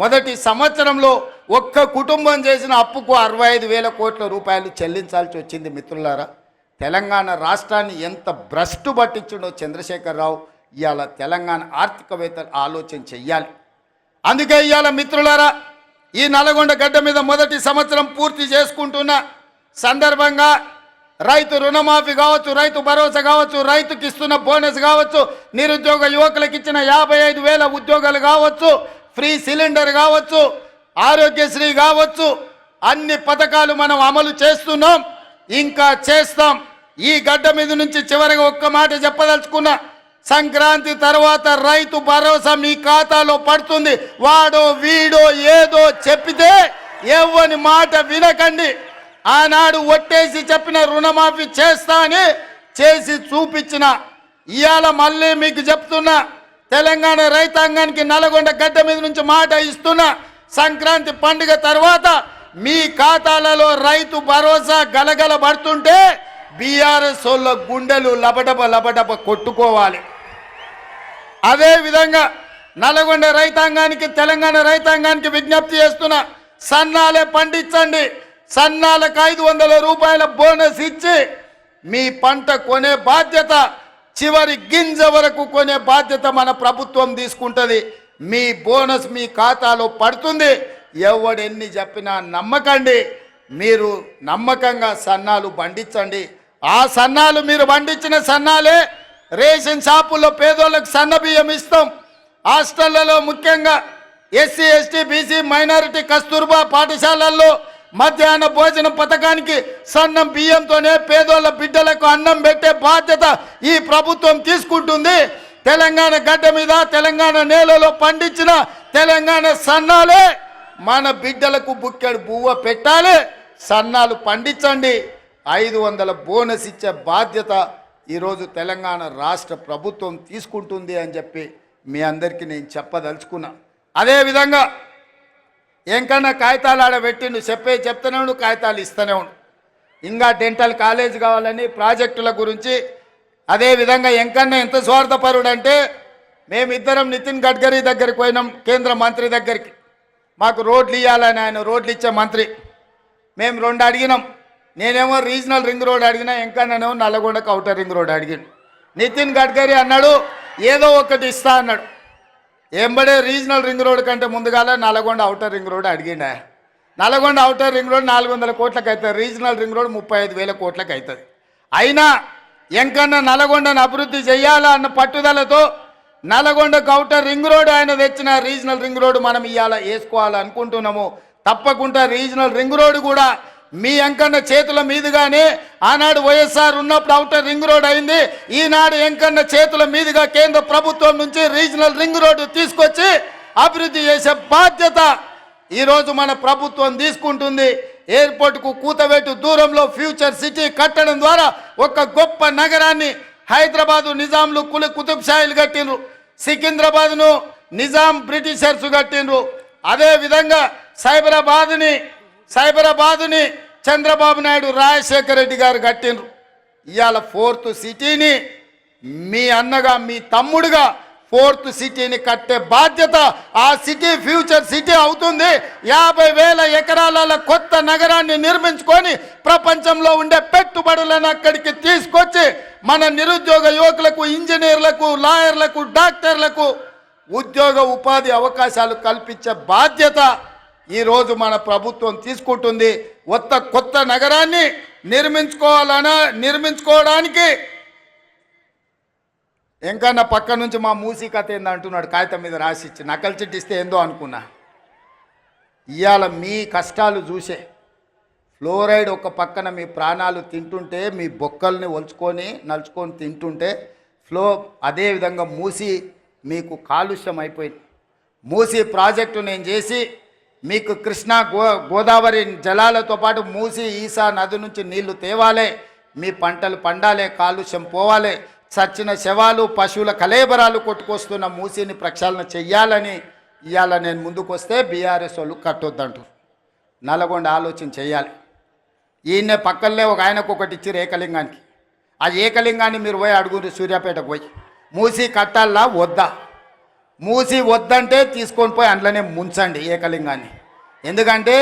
మొదటి సంవత్సరంలో ఒక్క కుటుంబం చేసిన అప్పుకు 65,000 కోట్ల రూపాయలు చెల్లించాల్సి వచ్చింది. మిత్రులారా, తెలంగాణ రాష్ట్రాన్ని ఎంత భ్రష్టు పట్టించిండో చంద్రశేఖరరావు. ఇవాళ తెలంగాణ ఆర్థికవేత్తలు ఆలోచన చెయ్యాలి. అందుకే ఇవాళ మిత్రులారా, ఈ నల్గొండ గడ్డ మీద మొదటి సంవత్సరం పూర్తి చేసుకుంటున్న సందర్భంగా రైతు రుణమాఫీ కావచ్చు, రైతు భరోసా కావచ్చు, రైతుకి ఇస్తున్న బోనస్ కావచ్చు, నిరుద్యోగ యువకులకు ఇచ్చిన 55,000 ఉద్యోగాలు కావచ్చు, ఫ్రీ సిలిండర్ కావచ్చు, ఆరోగ్యశ్రీ కావచ్చు, అన్ని పథకాలు మనం అమలు చేస్తున్నాం, ఇంకా చేస్తాం. ఈ గడ్డ మీద నుంచి చివరిగా ఒక్క మాట చెప్పదలుచుకున్నా, సంక్రాంతి తర్వాత రైతు భరోసా మీ ఖాతాలో పడుతుంది. వాడో వీడో ఏదో చెప్పితే ఎవ్వని మాట వినకండి. ఆనాడు ఒట్టేసి చెప్పిన రుణమాఫీ చేస్తా అని చేసి చూపించిన ఇవాళ మళ్ళీ మీకు చెప్తున్నా, తెలంగాణ రైతాంగానికి నల్గొండ గడ్డ మీద నుంచి మాట ఇస్తున్నా, సంక్రాంతి పండుగ తర్వాత మీ ఖాతాలలో రైతు భరోసా గలగల పడుతుంటే బీఆర్ఎస్ వాళ్ళ గుండెలు లబడబ కొట్టుకోవాలి. అదే విధంగా నల్గొండ రైతాంగానికి, తెలంగాణ రైతాంగానికి విజ్ఞప్తి చేస్తున్నా, సన్నాలే పండించండి. సన్నాలకు 500 రూపాయల బోనస్ ఇచ్చి మీ పంట కొనే బాధ్యత, చివరి గింజ వరకు కొనే బాధ్యత మన ప్రభుత్వం తీసుకుంటుంది. మీ బోనస్ మీ ఖాతాలో పడుతుంది. ఎవడెన్ని చెప్పినా నమ్మకండి. మీరు నమ్మకంగా సన్నాలు పండించండి. ఆ సన్నాలు మీరు పండించిన సన్నాలే రేషన్ షాపుల్లో పేదోళ్ళకి సన్న బియ్యం ఇస్తాం. హాస్టళ్లలో ముఖ్యంగా SC ST BC minority Kasturba పాఠశాలల్లో మధ్యాహ్న భోజన పథకానికి సన్నం బియ్యంతోనే పేదోళ్ళ బిడ్డలకు అన్నం పెట్టే బాధ్యత ఈ ప్రభుత్వం తీసుకుంటుంది. తెలంగాణ గడ్డ మీద, తెలంగాణ నేలలో పండించిన తెలంగాణ సన్నాలే మన బిడ్డలకు బుక్కెడు బువ్వ పెట్టాలి. సన్నాలు పండించండి. 500 బోనస్ ఇచ్చే బాధ్యత ఈరోజు తెలంగాణ రాష్ట్ర ప్రభుత్వం తీసుకుంటుంది అని చెప్పి మీ అందరికీ నేను చెప్పదలుచుకున్నా. అదేవిధంగా ఎంకన్నా కాగితాలు ఆడబెట్టిండు, చెప్తూనే ఉండు, కాగితాలు ఇస్తూనే ఉండు. ఇంకా డెంటల్ కాలేజ్ కావాలని ప్రాజెక్టుల గురించి. అదేవిధంగా ఎంకన్నా ఎంత స్వార్థపరుడు అంటే, మేమిద్దరం నితిన్ గడ్కరీ దగ్గరికి పోయినాం, కేంద్ర మంత్రి దగ్గరికి. మాకు రోడ్లు ఇవ్వాలని, ఆయన రోడ్లు ఇచ్చే మంత్రి. మేము 2 అడిగినాం. నేనేమో రీజనల్ రింగ్ రోడ్ అడిగినా, ఎంకన్నానేమో నల్లగొండకు అవుటర్ రింగ్ రోడ్ అడిగాను. నితిన్ గడ్కరీ అన్నాడు ఏదో ఒకటి ఇస్తా అన్నాడు. ఎంబడే రీజనల్ రింగ్ రోడ్ కంటే ముందుగాల నల్గొండ అవుటర్ రింగ్ రోడ్ అడిగిండా. నల్గొండ అవుటర్ రింగ్ రోడ్ 400 కోట్లకు అవుతుంది, రీజనల్ రింగ్ రోడ్ 35,000 కోట్లకు అవుతుంది. అయినా ఎంకన్నా నల్గొండను అభివృద్ధి చేయాలా అన్న పట్టుదలతో నల్గొండకు అవుటర్ రింగ్ రోడ్ ఆయన తెచ్చిన రీజనల్ రింగ్ రోడ్ మనం ఇవాళ వేసుకోవాలనుకుంటున్నాము. తప్పకుండా రీజనల్ రింగ్ రోడ్ కూడా మీ ఎంకన్న చేతుల మీదుగానే, ఆనాడు వైఎస్ఆర్ ఉన్నప్పుడు అవుటర్ రింగ్ రోడ్ అయింది, ఈనాడు ఎంకన్న చేతుల మీదుగా కేంద్ర ప్రభుత్వం నుంచి రీజనల్ రింగ్ రోడ్డు తీసుకొచ్చి అభివృద్ధి చేసే బాధ్యత ఈరోజు మన ప్రభుత్వం తీసుకుంటుంది. ఎయిర్పోర్ట్కు కూతవేటు దూరంలో ఫ్యూచర్ సిటీ కట్టడం ద్వారా ఒక గొప్ప నగరాన్ని హైదరాబాదు నిజాంలు కుతుబ్ షాయిలు కట్టిండ్రు, సికింద్రాబాద్ను నిజాం బ్రిటిషర్స్ కట్టిండ్రు. అదేవిధంగా సైబరాబాదుని చంద్రబాబు నాయుడు రాజశేఖర రెడ్డి గారు కట్టిండ్రు. ఇవాళ 4th సిటీని మీ అన్నగా, మీ తమ్ముడుగా 4th సిటీని కట్టే బాధ్యత, ఆ సిటీ ఫ్యూచర్ సిటీ అవుతుంది. 50,000 ఎకరాల కొత్త నగరాన్ని నిర్మించుకొని ప్రపంచంలో ఉండే పెట్టుబడులను అక్కడికి తీసుకొచ్చి మన నిరుద్యోగ యువకులకు, ఇంజనీర్లకు, లాయర్లకు, డాక్టర్లకు ఉద్యోగ ఉపాధి అవకాశాలు కల్పించే బాధ్యత ఈరోజు మన ప్రభుత్వం తీసుకుంటుంది. కొత్త నగరాన్ని నిర్మించుకోవడానికి ఎంకన్నా పక్క నుంచి మా మూసీ కథ ఏందంటున్నాడు, కాగితం మీద రాసిచ్చి నకలు చిట్టిస్తే ఏందో అనుకున్నా. ఇవాళ మీ కష్టాలు చూసే ఫ్లోరైడ్ ఒక పక్కన మీ ప్రాణాలు తింటుంటే, మీ బొక్కల్ని నలుచుకొని తింటుంటే అదేవిధంగా మూసీ మీకు కాలుష్యం అయిపోయింది. మూసీ ప్రాజెక్టు నేను చేసి మీకు కృష్ణా గోదావరి జలాలతో పాటు మూసీ ఈసా నది నుంచి నీళ్లు తేవాలే, మీ పంటలు పండాలే, కాలుష్యం పోవాలి, చచ్చిన శవాలు పశువుల కలేబరాలు కొట్టుకొస్తున్న మూసీని ప్రక్షాళన చెయ్యాలని ఇవాళ నేను ముందుకు వస్తే బీఆర్ఎస్ వాళ్ళు కట్టొద్దంటారు. నల్గొండ ఆలోచన చేయాలి. ఈయన్నే పక్కనే ఒక ఆయనకు ఒకటి ఇచ్చారు ఏకలింగానికి. ఆ ఏకలింగాన్ని మీరు పోయి అడుగురు, సూర్యాపేటకు పోయి మూసీ కట్టాలా వద్దా, మూసి వద్దంటే తీసుకొని పోయి అందులోనే ముంచండి ఏకలింగాన్ని. ఎందుకంటే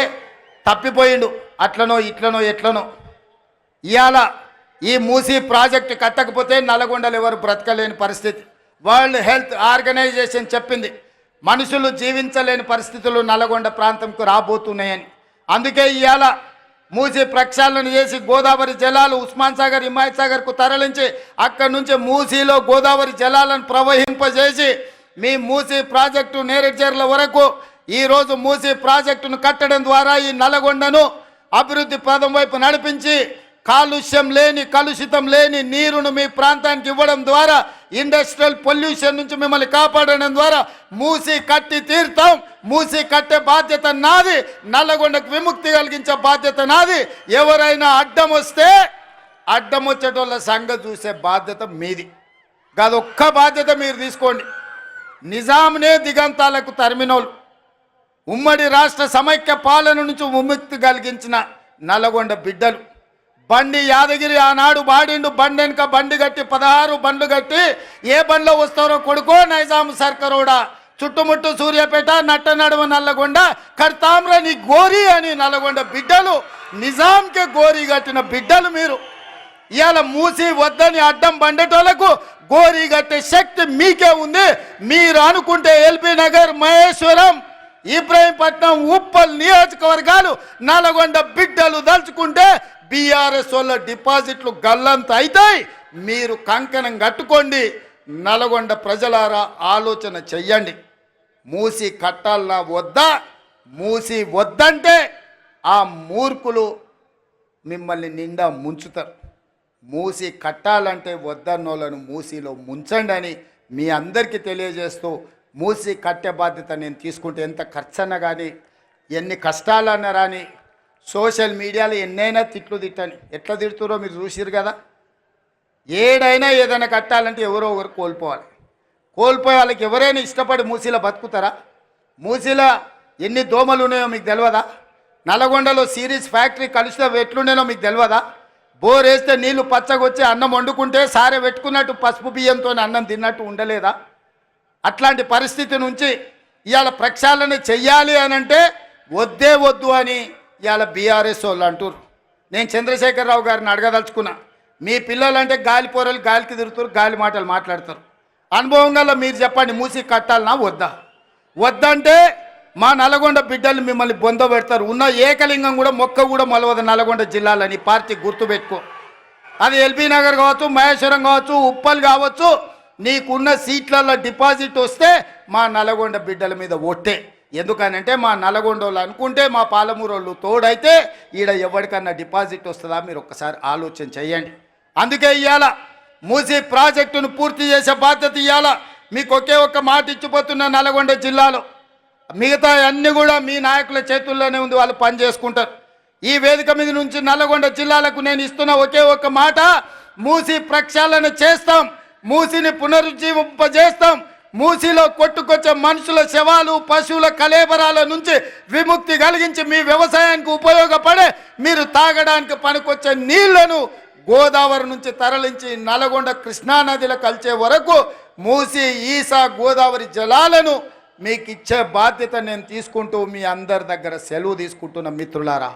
తప్పిపోయిండు, అట్లనో ఇట్లనో ఎట్లనో. ఇవాళ ఈ మూసీ ప్రాజెక్టు కట్టకపోతే నల్గొండలు ఎవరు బ్రతకలేని పరిస్థితి. వరల్డ్ హెల్త్ ఆర్గనైజేషన్ చెప్పింది మనుషులు జీవించలేని పరిస్థితులు నల్గొండ ప్రాంతంకు రాబోతున్నాయని. అందుకే ఇవాళ మూసీ ప్రక్షాళన చేసి గోదావరి జలాలు ఉస్మాన్ సాగర్, హిమాయత్ సాగర్కు తరలించి అక్కడి నుంచి మూసీలో గోదావరి జలాలను ప్రవహింపజేసి మీ మూసీ ప్రాజెక్టు నేరేడ్చర్ల వరకు ఈరోజు మూసీ ప్రాజెక్టును కట్టడం ద్వారా ఈ నల్గొండను అభివృద్ధి పదం వైపు నడిపించి కాలుష్యం లేని కలుషితం లేని నీరును మీ ప్రాంతానికి ఇవ్వడం ద్వారా ఇండస్ట్రియల్ పొల్యూషన్ నుంచి మిమ్మల్ని కాపాడడం ద్వారా మూసి కట్టి తీరుతాం. మూసి కట్టే బాధ్యత నాది, నల్లగొండకు విముక్తి కలిగించే బాధ్యత నాది. ఎవరైనా అడ్డం వస్తే అడ్డం వచ్చేటోళ్ళ సంగతి చూసే బాధ్యత మీది. అదొక్క బాధ్యత మీరు తీసుకోండి. నిజాంనే దిగంతాలకు తరిమినోళ్ళు, ఉమ్మడి రాష్ట్ర సమైక్య పాలన నుంచి విముక్తి కలిగించిన నల్లగొండ బిడ్డలు. బండి యాదగిరి ఆనాడు బాడిండు, బండి వెనుక బండి కట్టి 16 బండ్లు కట్టి ఏ బండ్లో వస్తారో కొడుకో నైజాం సర్కరోడా, చుట్టుముట్టు సూర్యాపేట నట్ట నడుమ నల్లగొండ కడతామ్ర నీ గోరి అని నల్లగొండ బిడ్డలు, నిజాంకే గోరి కట్టిన బిడ్డలు మీరు. ఇవాళ మూసి వద్దని అడ్డం బండేటోళ్లకు గోరి కట్టే శక్తి మీకే ఉంది. మీరు అనుకుంటే ఎల్బీ నగర్, మహేశ్వరం, ఇబ్రాహీంపట్నం, ఉప్పల్ నియోజకవర్గాలు నల్లగొండ బిడ్డలు దలుచుకుంటే బీఆర్ఎస్ వాళ్ళ డిపాజిట్లు గల్లంత అవుతాయి. మీరు కంకణం కట్టుకోండి. నల్లగొండ ప్రజలారా ఆలోచన చెయ్యండి. మూసి కట్టాలన్నా వద్దా? మూసి వద్దంటే ఆ మూర్ఖులు మిమ్మల్ని నిండా ముంచుతారు. మూసి కట్టాలంటే వద్దన్నోళ్ళను మూసిలో ముంచండి అని మీ అందరికీ తెలియజేస్తూ, మూసి కట్టే బాధ్యత నేను తీసుకుంటే ఎంత ఖర్చన్నా కానీ, ఎన్ని కష్టాలన్నా రాని, సోషల్ మీడియాలో ఎన్నైనా తిట్లు తిట్టని, ఎట్లా తిడుతురో మీరు చూసిరు కదా. ఏడైనా ఏదైనా కట్టాలంటే ఎవరో ఒకరు కోల్పోవాలి. కోల్పోయే వాళ్ళకి ఎవరైనా ఇష్టపడి మూసీలో బతుకుతారా? మూసీలో ఎన్ని దోమలు ఉన్నాయో మీకు తెలియదా? నల్లగొండలో సిరీస్ ఫ్యాక్టరీ కలిస్తే ఎట్లుండేనో మీకు తెలియదా? బోర్ వేస్తే నీళ్లు పచ్చగొచ్చి అన్నం వండుకుంటే సారే పెట్టుకున్నట్టు పసుపు బియ్యంతో అన్నం తిన్నట్టు ఉండలేదా? అట్లాంటి పరిస్థితి నుంచి ఇవాళ ప్రక్షాళన చెయ్యాలి అని అంటే వద్దే వద్దు అని ఇవాళ బీఆర్ఎస్ వాళ్ళు అంటారు. నేను చంద్రశేఖరరావు గారిని అడగదలుచుకున్నా. మీ పిల్లలంటే గాలి పోరలు గాలికి తిరుగుతారు, గాలి మాటలు మాట్లాడతారు. అనుభవం గల మీరు చెప్పండి, మూసి కట్టాలన్నా వద్దా? వద్దంటే మా నల్లగొండ బిడ్డలు మిమ్మల్ని బొంద పెడతారు. ఉన్న ఏకలింగం కూడా మొక్క కూడా మొలవదు నల్లగొండ జిల్లాలని పార్టీ గుర్తుపెట్టుకో. అది ఎల్బీ నగర్ కావచ్చు, మహేశ్వరం కావచ్చు, ఉప్పల్ కావచ్చు, నీకున్న సీట్లలో డిపాజిట్ వస్తే మా నల్లగొండ బిడ్డల మీద ఒట్టే. ఎందుకనంటే మా నల్లగొండ వాళ్ళు అనుకుంటే మా పాలమూరు వాళ్ళు తోడైతే ఈడ ఎవరికన్నా డిపాజిట్ వస్తుందా? మీరు ఒక్కసారి ఆలోచన చేయండి. అందుకే ఇవాళ మూసీ ప్రాజెక్టును పూర్తి చేసే బాధ్యత ఇవాళ మీకు ఒకే ఒక్క మాట ఇచ్చిపోతున్న నల్లగొండ జిల్లాలో. మిగతా అన్నీ కూడా మీ నాయకుల చేతుల్లోనే ఉంది, వాళ్ళు పని చేసుకుంటారు. ఈ వేదిక మీద నుంచి నల్లగొండ జిల్లాలకు నేను ఇస్తున్న ఒకే ఒక్క మాట, మూసీ ప్రక్షాళన చేస్తాం, మూసీని పునరుజ్జీవింపజేస్తాం. మూసీలో కొట్టుకొచ్చే మనుషుల శవాలు, పశువుల కలేబరాల నుంచి విముక్తి కలిగించి మీ వ్యవసాయానికి ఉపయోగపడే, మీరు తాగడానికి పనికొచ్చే నీళ్లను గోదావరి నుంచి తరలించి నల్లగొండ కృష్ణానదిలో కలిసే వరకు మూసీ, ఈసా, గోదావరి జలాలను మీకు ఇచ్చే బాధ్యత నేను తీసుకుంటూ మీ అందరి దగ్గర సెలవు తీసుకుంటున్న మిత్రులారా.